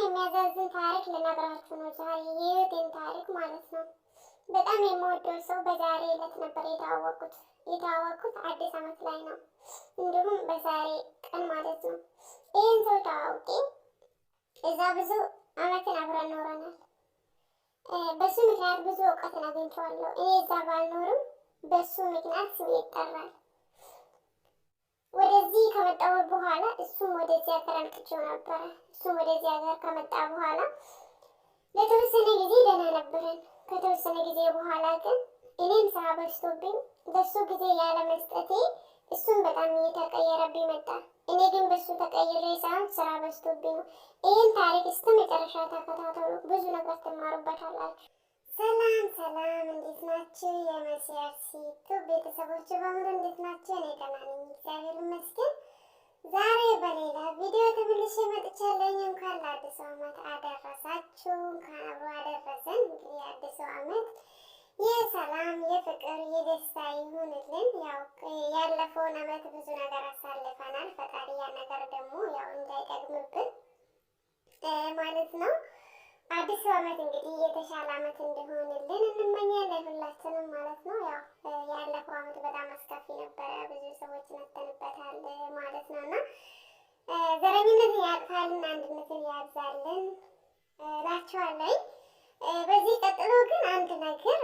የሚያሳዝን ታሪክ ልነግራችሁ ነው ዛሬ፣ የህይወቴን ታሪክ ማለት ነው። በጣም የምወደው ሰው በዛሬ ዕለት ነበር የተዋወቅኩት አዲስ ዓመት ላይ ነው። እንዲሁም በዛሬ ቀን ማለት ነው። ይህን ሰው ተዋውቄ እዛ ብዙ ዓመትን አብረን ኖረናል። በሱ ምክንያት ብዙ እውቀትን አግኝቼዋለሁ። እኔ እዛ ባልኖርም በሱ ምክንያት ስሜ ይጠራል። ወደዚህ ከመጣሁ በኋላ እሱም ወደዚህ ሀገር አምጥቼው ነበረ። እሱም ወደዚህ ሀገር ከመጣ በኋላ ለተወሰነ ጊዜ ደህና ነበረን። ከተወሰነ ጊዜ በኋላ ግን እኔም ስራ በዝቶብኝ በሱ ጊዜ ያለ መስጠቴ እሱም በጣም እየተቀየረብኝ መጣ። እኔ ግን በሱ ተቀይሬ ሳይሆን ስራ በዝቶብኝ ነው። ይህን ታሪክ እስከ መጨረሻ ተከታተሉ፣ ብዙ ነገር ትማሩበታላችሁ። ሰላም ሰላም፣ እንዴት ናችሁ? የመሲያሲቱ ቤተሰቦች በሙሉ እንዴት ናቸው? እኔ ደህና ነኝ፣ እግዚአብሔር ይመስገን። ዛሬ በሌላ ቪዲዮ ተመልሼ መጥቻለሁ። እንኳን ለአዲሱ ዓመት አደረሳችሁ፣ እንኳን አብሮ አደረሰን። እንግዲህ አዲሱ ዓመት የሰላም የፍቅር የደስታ ይሁንልን። ያው ያለፈውን ዓመት ብዙ ነገር አሳልፈናል። ፈጣሪ ያ ነገር ደግሞ ያው እንዳይጠግምብን ማለት ነው። አዲሱ ዓመት እንግዲህ የተሻለ ዓመት እንዲሆንልን እንመኛለን ሁላችንም ማለት ነው። ያው ያለፈው ዓመት በጣም አስከፊ ነበረ፣ ብዙ ሰዎች ነተንበታል ማለት ነው እና ዘረኝነትን ያጥፋልን፣ አንድነትን ያብዛልን እላችኋለሁ። በዚህ ቀጥሎ ግን አንድ ነገር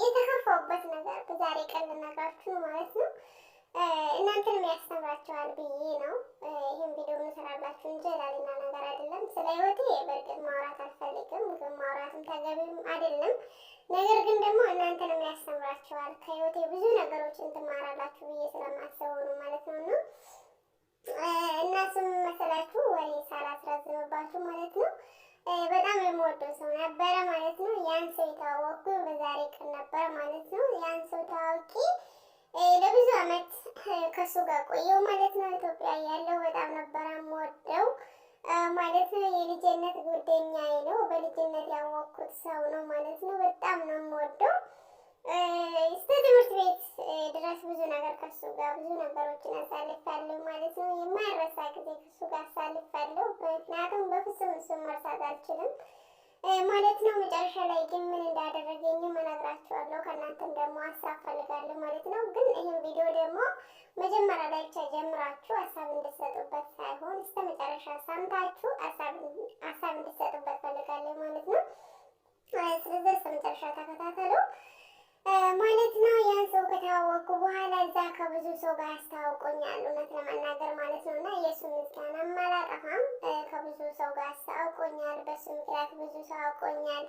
የተከፋውበት ነገር በዛሬ ቀን ልነግራችሁ ማለት ነው። እናንተንም ያስተምራችኋል ብዬ ነው ይህን ቪዲዮ ምሰራላችሁ እንጂ ላልና ነገር አይደለም። ስለ ህይወቴ በእርግጥ ማውራት አልፈልግም፣ ግን ማውራትም ተገቢም አይደለም። ነገር ግን ደግሞ እናንተንም ያስተምራችኋል፣ ከህይወቴ ብዙ ነገሮችን ትማራላችሁ ብዬ ስለማስበው ነው ማለት ነው። እና ስም መሰላችሁ ወሬ ሳላስረዝምባችሁ ማለት ነው። በጣም የምወደው ሰው ነበረ ማለት ነው። ያን ሰው የተዋወቅኩ በዛሬ ቀን ነበር ማለት ነው። ያን ሰው ታዋቂ ለብዙ ዓመት ከሱ ጋር ቆየው ማለት ነው። ኢትዮጵያ ያለው በጣም ነበረ የምወደው ማለት ነው። የልጅነት ጓደኛዬ ነው። በልጅነት ያወቅኩት ሰው ነው ማለት ነው። በጣም ነው የምወደው። እስከ ትምህርት ቤት ድረስ ብዙ ነገር ከሱ ጋር ብዙ ነገሮችን አሳልፋለሁ ማለት ነው። የማይረሳ ጊዜ ከሱ ጋር አሳልፋለሁ። ምክንያቱም በፍጹም እሱን መርሳት አልችልም ማለት ነው። መጨረሻ ላይ ግን ምን እንዳደረገኝም እነግራችኋለሁ። ከእናንተም ደግሞ ሀሳብ ፈልጋለሁ ማለት ነው። ግን ይህን ቪዲዮ ደግሞ መጀመሪያ ላይ ብቻ ጀምራችሁ ሀሳብ እንድትሰጡበት ሳይሆን እስከ መጨረሻ ሰምታችሁ ሀሳብ እንድትሰጡበት ፈልጋለሁ ማለት ነው። ስለዚህ እስከ መጨረሻ ተከታተሉ ማለት ነው። ያን ሰው ከተዋወቅኩ በኋላ እዛ ከብዙ ሰው ጋር አስተዋውቆኛል እውነት ለመናገር ማለት ነው። እና የእሱ ምስጋናም አላጠፋም። ከብዙ ሰው ጋር አስተዋውቆኛል። በሱ ምክንያት ብዙ ሰው አውቆኛል።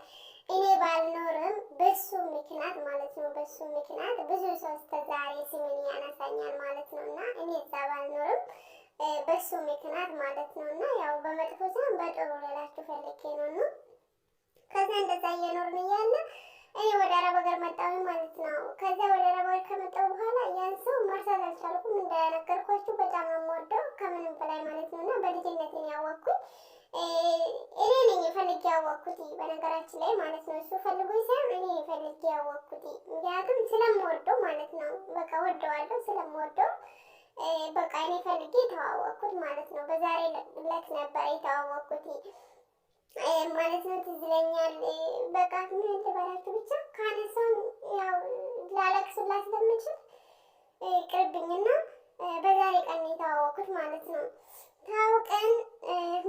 እኔ ባልኖርም በሱ ምክንያት ማለት ነው። በሱ ምክንያት ብዙ ሰው እስከዛሬ ስሜን ያነሳኛል ማለት ነው። እና እኔ እዛ ባልኖርም በሱ ምክንያት ማለት ነው። እና ያው በመጥፎ ሳይሆን በጥሩ ልላችሁ ፈልጌ ነው። እና ከዛ እንደዛ እየኖርን እያለ እኔ ወደ አረብ ሀገር መጣሁኝ ማለት ነው። ከዛ ወደ አረብ ሀገር ከመጣሁ በኋላ ያን ሰው መርሳት አልቻልኩም። እንደነገርኳችሁ በጣም ነው የምወደው ከምንም በላይ ማለት ነው። እና በልጅነት ያወቅኩት እኔ ነኝ ፈልጌ ያወቅኩት በነገራችን ላይ ማለት ነው። እሱ ፈልጎኝ ሳይሆን እኔ ፈልጌ ያወቅኩት፣ ምክንያቱም ስለምወደው ማለት ነው። በቃ ወደዋለሁ ስለምወደው በቃ እኔ ፈልጌ የተዋወቅኩት ማለት ነው። በዛሬ ዕለት ነበር የተዋወቅኩት ማለት ነው። ትዝ ይለኛል። በቃ ምን ልበላችሁ ብቻ ካነሳን ያው ላለቅስላ ስለምችል ቅርብኝና በዛሬ ቀን የተዋወቅኩት ማለት ነው። ታውቀን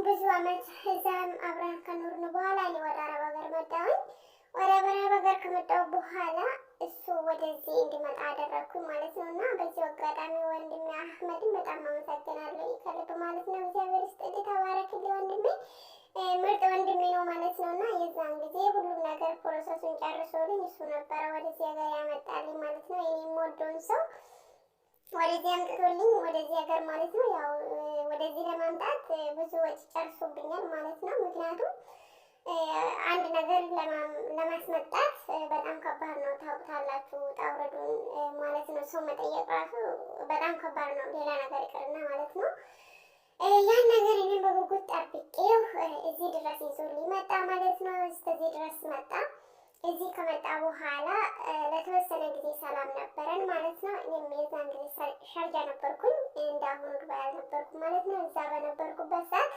ብዙ ዓመት እዛም አብረን ከኖርን በኋላ እኔ ወደ አረብ ሀገር መጣሁኝ። ወደ አረብ ሀገር ከመጣሁ በኋላ እሱ ወደዚህ እንዲመጣ አደረግኩኝ ማለት ነው። እና በዚህ አጋጣሚ ወንድሜ አህመድን በጣም አመሰግናለሁ ከልብ ማለት ነው። እግዚአብሔር ይስጥልኝ፣ ተባረክልኝ ወንድሜ፣ ምርጥ ወንድሜ ነው ማለት ነው። እና የዛን ጊዜ ሁሉም ነገር ፕሮሰሱን ጨርሶልኝ እሱ ነበረ ወደዚህ ሀገር ያመጣልኝ ማለት ነው። የኔ የምወደውን ሰው ወደዚህ አምጥቶልኝ ወደዚህ ሀገር ማለት ነው። ያው ወደዚህ ለማምጣት ብዙ ወጪ ጨርሶብኛል ማለት ነው። ምክንያቱም አንድ ነገር ለማስመጣት በጣም ከባድ ነው። ታውቁታላችሁ ጣውረዱን ማለት ነው። ሰው መጠየቅ ራሱ በጣም ከባድ ነው፣ ሌላ ነገር ይቅርና ማለት ነው። ያን ነገር እኔም በጉጉት ጠብቄው እዚህ ድረስ ይዞልኝ መጣ ማለት ነው። እስከዚህ ድረስ መጣ። እዚህ ከመጣ በኋላ ለተወሰነ ጊዜ ሰላም ነበረን ማለት ነው። እኔም የዛን ጊዜ ሻርጃ ነበርኩኝ፣ እንዳሁኑ ዱባይ አልነበርኩም ማለት ነው። እዛ በነበርኩበት ሰዓት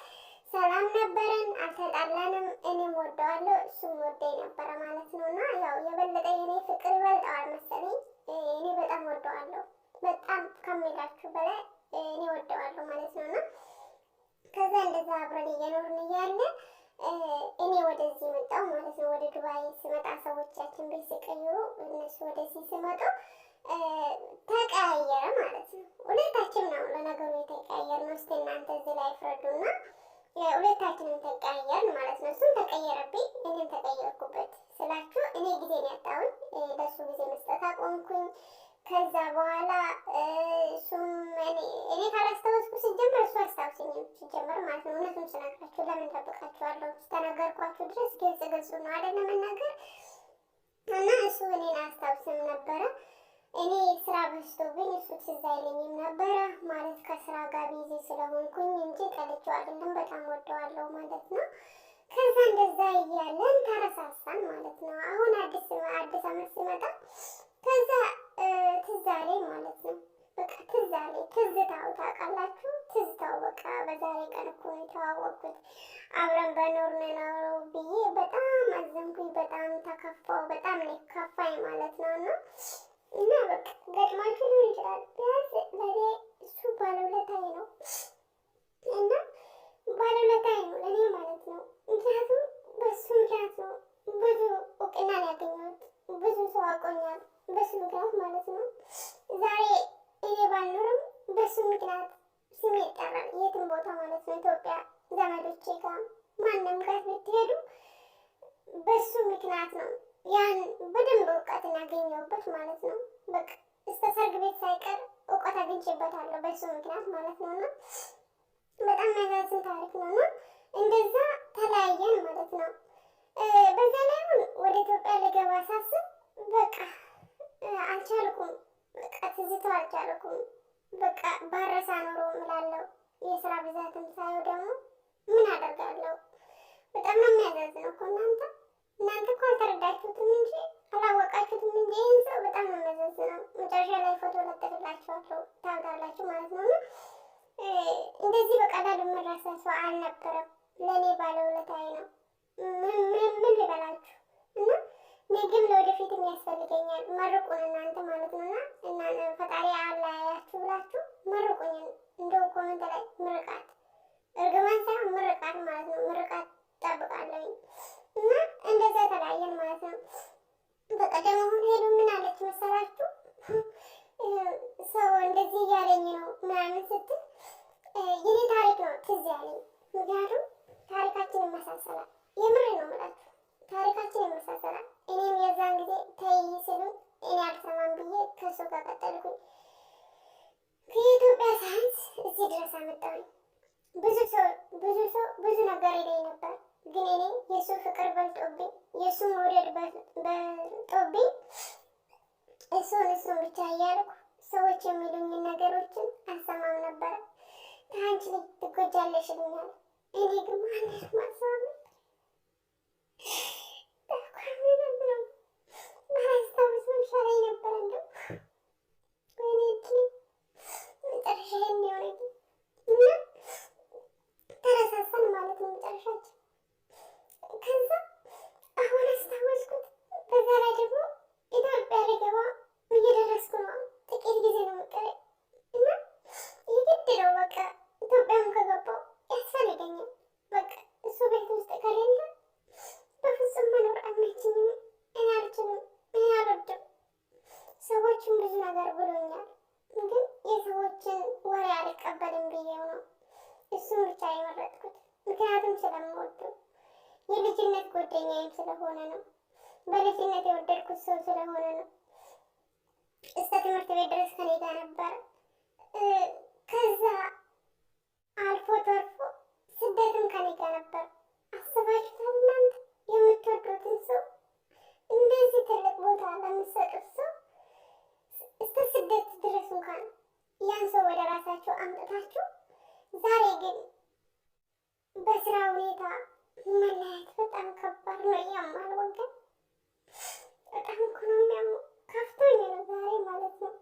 ሰላም ነበረን፣ አልተጣላንም። እኔም ወደዋለሁ እሱም ወደኝ ነበረ ማለት ነው። እና ያው የበለጠ የኔ ፍቅር ይበልጠዋል መሰለኝ። እኔ በጣም ወደዋለሁ፣ በጣም ከሚላችሁ በላይ እኔ ወደዋለሁ ማለት ነው። እና ከዛ እንደዛ አብረን እየኖርን እያለ እኔ ወደዚህ መጣሁ ማለት ነው። ወደ ዱባይ ስመጣ ሰዎቻችን ቤት ሲቀይሩ እነሱ ወደዚህ ሲመጡ ተቀያየረ ማለት ነው። ሁለታችን ነው ለነገሩ የተቀያየር ነው። እስኪ እናንተ እዚህ ላይ ፍረዱና ሁለታችንም ተቀያየርን ማለት ነው። እሱም ተቀየረብኝ፣ እኔም ተቀየርኩበት ስላችሁ እኔ ጊዜ ነው ያጣሁኝ። ለእሱ ጊዜ መስጠት አቆምኩኝ። ከዛ በኋላ እሱም እኔ ካላስታወስኩ ሲጀመር እሱ አስታውሰኝም ሲጀመር ማለት ነው። እውነቱን ስነግራችሁ ለምን ጠብቃችኋለሁ? ስተነገርኳችሁ ድረስ ግልጽ ግልጹ ነው አይደለም መናገር እና እሱ እኔን አያስታውስም ነበረ። እኔ ስራ በዝቶብኝ እሱ ትዝ አይለኝም ነበረ ማለት ከስራ ጋር ቢዚ ስለሆንኩኝ እንጂ ጠልቼው አይደለም፣ በጣም ወደዋለሁ ማለት ነው። ከዛ እንደዛ እያለን ተረሳሳን ማለት ነው። አሁን አዲስ አመት ሲመጣ ከዛ ትዝ አለኝ ማለት ነው። በቃ ትዝ አለኝ። ትዝታው ታውቃላችሁ፣ ትዝታው በቃ በዛሬ ቀን እኮ ነው የተዋወቅኩት አብረን በኖርን ነው ብዬ በጣም አዘንኩኝ፣ በጣም ተከፋው፣ በጣም ነው ከፋኝ ማለት ነው። እና በቃ ገጥማችሁ ሊሆን ይችላል። ቢያንስ ለኔ እሱ ባለውለታዬ ነው እና ባለውለታዬ ነው ለእኔ ማለት ነው። ምክንያቱም በሱ ምክንያት ነው ብዙ እውቅናን ያገኘሁት፣ ብዙ ሰው አውቆኛል በሱ ምክንያት ማለት ነው። ዛሬ እኔ ባልኖርም በሱ ምክንያት ስሜ ይጠራል የትም ቦታ ማለት ነው። ኢትዮጵያ ዘመዶቼ ጋር ማንም ጋር ብትሄዱ በሱ ምክንያት ነው ያን በደንብ እውቀት ያገኘሁበት ማለት ነው። በቃ እስከ ሰርግ ቤት ሳይቀር እውቀት አግኝቼበታለሁ በሱ ምክንያት ማለት ነው። እና በጣም የሚያሳዝን ታሪክ ነው። እና እንደዛ ተለያየን ማለት ነው። በዛ ላይ አሁን ወደ ኢትዮጵያ ልገባ ሳስብ በቃ አልቻልኩም። በቃ ትዝታው አልቻልኩም። በቃ ባረሳ ኖሮ እላለሁ። የስራ ብዛትም ሳየው ደግሞ ምን አደርጋለሁ። በጣም ነው የሚያሳዝነው እኮ እናንተ እኮ አልተረዳችሁትም እንጂ አላወቃችሁትም እንጂ ይህን ሰው በጣም ነው የሚያሳዝነው። መጨረሻ ላይ ፎቶ ለጥፍላችኋለሁ ታውቃላችሁ ማለት ነው። እና እንደዚህ በቀላሉ የምረሳ ሰው አልነበረም። ለእኔ ባለውለታዬ ነው። ምን ልበላችሁ። እና ነገም ለወደፊትም ያስፈልገኛል። መርቁን እናንተ ማለት ነው። እና ፈጣሪ አላያችሁ ብላችሁ መርቁኝ። እንደው ኮመንት ላይ ምርቃት፣ እርግማን ሳይሆን ምርቃት ማለት ነው። ምርቃት ጠብቃለሁ። እና እንደዛ ተለያየን ማለት ነው። በቀደም አሁን ሄዱ ምን አለች መሰላችሁ? ሰው እንደዚህ እያለኝ ነው ምናምን ስትል የኔ ታሪክ ነው ትዝ ያለኝ። ምክንያቱም ታሪካችን ይመሳሰላል። የምሬ ነው የምላችሁ፣ ታሪካችን ይመሳሰላል። እኔም የዛን ጊዜ ተይ ሲሉኝ እኔ አልሰማም ብዬ ከእሱ ጋር ቀጠልኩኝ። ከኢትዮጵያ ሳይንስ እዚህ ድረስ አመጣሁኝ። ብዙ ሰው ብዙ ነገር ይለኝ ነበር፣ ግን እኔ የእሱ ፍቅር በልጦብኝ፣ የእሱ መውደድ በልጦብኝ እሱን ብቻ እያልኩ ሰዎች የሚሉኝን ነገሮችን አልሰማም ነበረ። ከአንቺ ልጅ ትጎጃለሽ ይሉኛል። እኔ ግን ማንስ ማሰብ ባላስታውስ መሻለኝ ነበር። እንደው ወይኔ ድል መጨረሻ የሚሆነ እና ተረሳሳን ማለት ነው መጨረሻችን። ከዛ አሁን አስታወስኩት። በዛ ላይ ደግሞ ኢትዮጵያ ልገባ እየደረስኩ ነው። ጥቂት ጊዜ ነው የምቀረኝ እና የግድ ነው በቃ ኢትዮጵያም ከገባው ያስፈልገኛል። በቃ እሱ ቤት ውስጥ ከሌለ በፍጹም መኖር አልችልም። እኔ አልችልም፣ እኔ አልወድም። ሰዎችን ብዙ ነገር ብሎኛል፣ ግን የሰዎችን ወሬ አልቀበልም ብዬው ነው እሱን ብቻ የመረጥኩት። ምክንያቱም ስለምወደው የልጅነት ጓደኛዬም ስለሆነ ነው። በልጅነት የወደድኩት ሰው ስለሆነ ነው። እስከ ትምህርት ቤት ድረስ ከኔ ጋር ነበረ። ከዛ አልፎ ተርፎ ስደትም ከኔ ጋር ነበር። አስባችሁታል እናንተ? የምትወዱትን ሰው እንደዚህ ትልቅ ቦታ ለምትሰጡት ሰው እስከ ስደት ድረስ እንኳን ያን ሰው ወደ ራሳችሁ አምጥታችሁ፣ ዛሬ ግን በስራ ሁኔታ መለያየት በጣም ከባድ ነው። ያማል ወገን፣ በጣም እኮ ነው የሚያመው። ከፍቶኝ ነው ዛሬ ማለት ነው።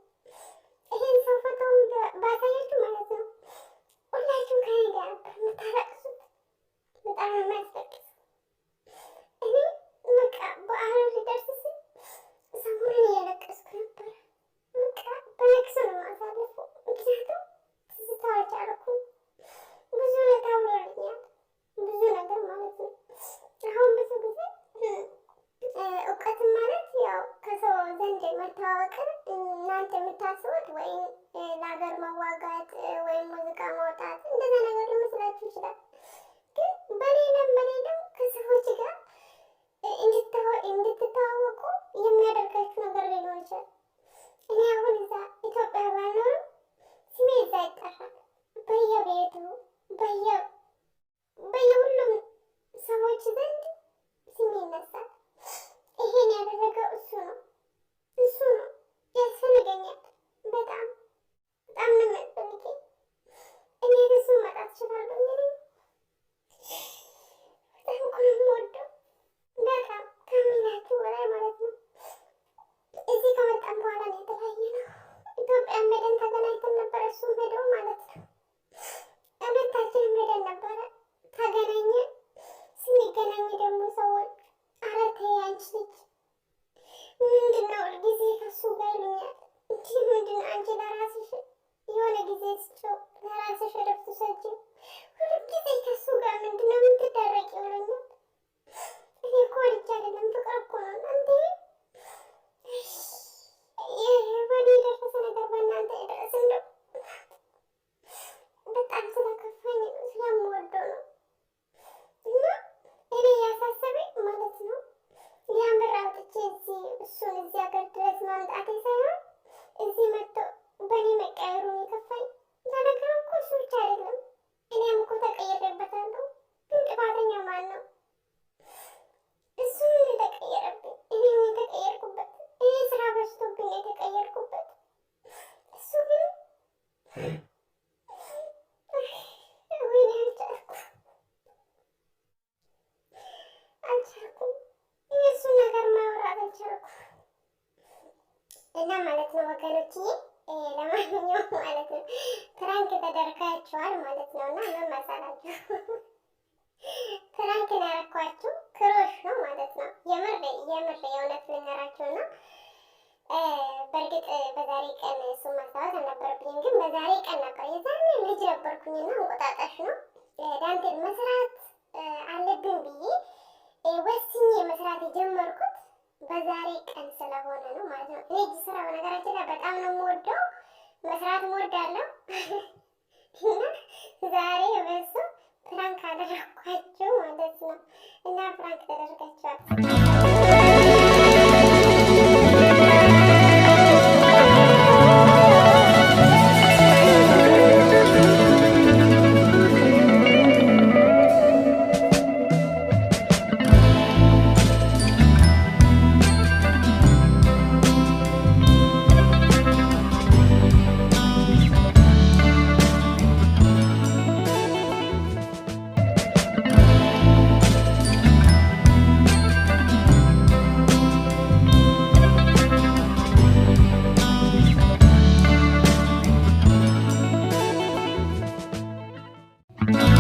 ይሄን ሰው ፎቶውን ባሳያችሁ ማለት ነው ሁላችሁም ከኔ ጋር ነበር የምታለቅሱት። ለሀገር መዋጋት ወይም ሙዚቃ ማውጣት እንደዛ ነገር ሊመስላችሁ ይችላል። ግን በሌላም ከሰዎች ጋር እንድትተዋወቁ የሚያደርጋችሁ ነገር ሊኖር ይችላል። እኔ አሁን እዛ ኢትዮጵያ ባልኖርም ስሜ እዛ ይጠራል። በየቤቱ በየሁሉም ሰዎች ዘንድ ስሜ ይነሳል። ይሄን ያደረገው እሱ ነው ያስፈልገኛል። በጣም ነው የሚያስፈልገኝ። እኔ እሱን መጣት እችላለሁ። በጣም እኮ ነው የምወደው፣ በጣም ከምላችሁ በላይ ማለት ነው። እዚህ ከመጣን በኋላ ነው የተለያየ ነው። ኢትዮጵያ ሄደን ተገናኝተን ነበረ፣ እሱም ሄደው ማለት ነው። ሁለታችንም ሄደን ነበረ፣ ተገናኘን። ስንገናኝ ደግሞ ሰዎች ኧረ ተይ አንቺ ልጅ ምንድነው ሁልጊዜ ከሱ ጋር ይሉኛል። እንጂ ምንድነው አንቺ ለራስሽ የሆነ ጊዜ ስጭው፣ ለራስሽ እረፍት ሰጪው፣ ሁልጊዜ ከሱ ጋር ምንድነው የምትደረቂ ይሉኛል። እኔ እኮ ልጅ አይደለም ፍቅር እኮ ነው እናንተ። በእኔ የደረሰ ነገር በእናንተ ይድረስ። እንደው በጣም ስለከፋኝ ነው፣ ስለምወደው ነው። እና እኔ ያሳሰበኝ ማለት ነው ያን ብር አውጥቼ እሱን እዚህ ሀገር ድረስ ማምጣቴ ሳይሆን እዚህ መጥቶ በእኔ መቀየሩን የከፋኝ። ለነገሩ እኮ እሱ ብቻ አይደለም፣ እኔም እኮ ተቀይሬበታለሁ። ግን ጥፋተኛ ማን ነው? እሱ ምን የተቀየረብኝ? እኔ ምን የተቀየርኩበት? እኔ ስራ በዝቶብኝ የተቀየርኩበት። እሱ ግን ወይኔ አልቻልኩም። የእሱን ነገር ማውራት አልቻልኩም። እና ማለት ነው ወገኖችዬ፣ ለማንኛውም ማለት ነው ፕራንክ ተደርጋችኋል ማለት ነው። እና ምን መሰላችሁ ፕራንክ ያደረኳችሁ ክሮሽ ነው ማለት ነው። የምር የእውነት ልንገራችሁ ነው። በእርግጥ በዛሬ ቀን እሱን ማስታወስ አልነበረብኝም፣ ግን በዛሬ ቀን ነበር። የዛሬ ልጅ ነበርኩኝና እንቆጣጣሽ ነው ዳንቴል መስራት አለብኝ ብዬ ወስኜ መስራት የጀመርኩት በዛሬ ቀን ስለሆነ ነው ማለት ነው። እኔ እጅ ስራ በነገራችን ላይ በጣም ነው የምወደው፣ መስራት እወዳለሁ። እና ዛሬ በሱ ፕራንክ አደረኳቸው ማለት ነው። እና ፕራንክ ተደርጋቸዋል። you.